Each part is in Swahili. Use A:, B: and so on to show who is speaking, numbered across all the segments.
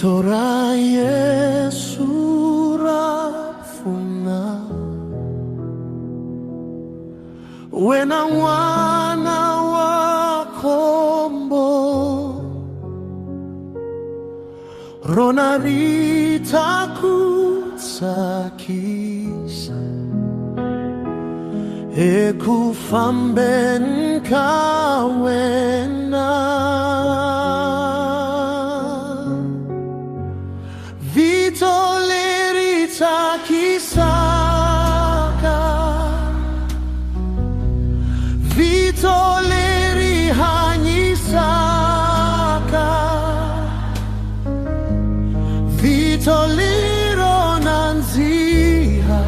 A: Vitora Yesu rafuna wena mwana wa kombo rona ritakutsakisa ekufamben kawena Vitoleritakisaka Vitolerihanyisaka Vitolironanziha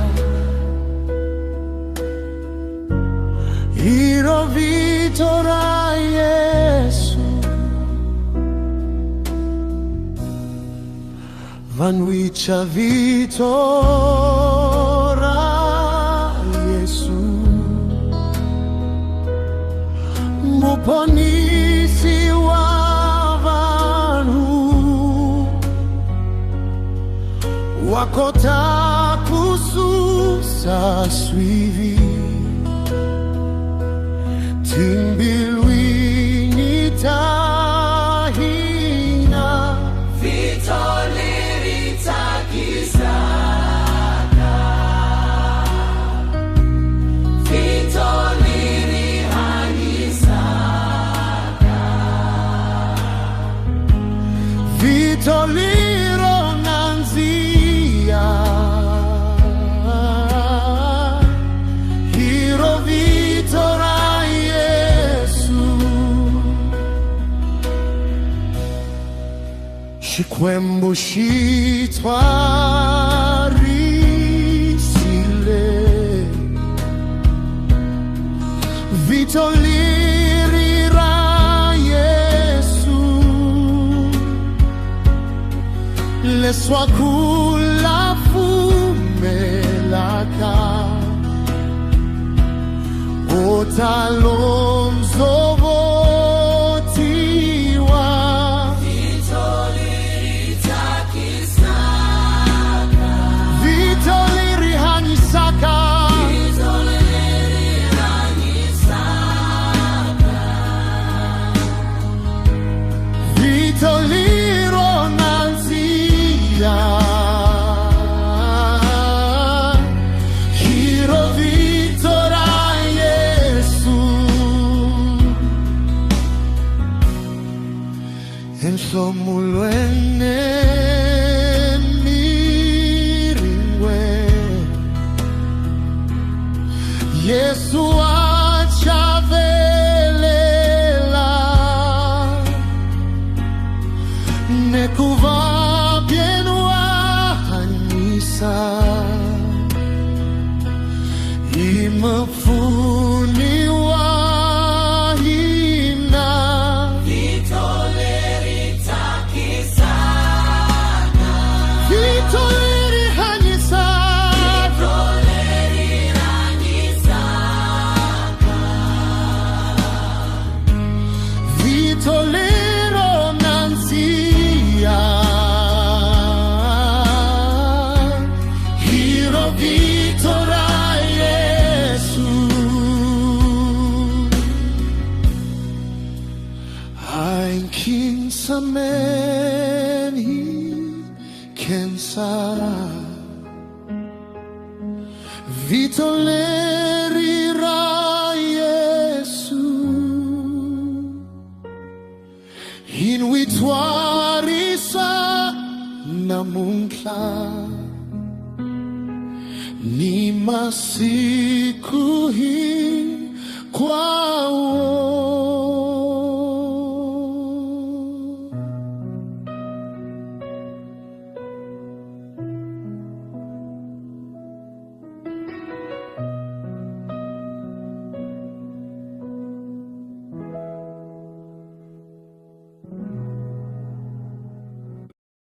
A: Iro Vitora Yesu Vanwicha Vitora Yesu Muponisi wa vanhu wakota kususa swivi timbilwini tahina Vitoleritakisaka Vitolirihanyisaka Vitolironanzia Hiro Vitora Yesu Shikwembu shitwarisile Vitolirira Yesu Leswakula fumelaka Otalonzo votiwa Vitoleritakisaka Vitolirihanyisaka Vitolironanzia Hiro Vitora Yesu Ensomulwene miringwe Yesu achavelela Nekuva bienwa hanisa Imafuni wahina Vitoleritakisaka Vitolirihanyisaka Vitolironanzia Hiro Vitora Yesu Ein kinsameni kensa Vitolerira Yesu Inwitwarisa namunkla Ni masiku hii kwao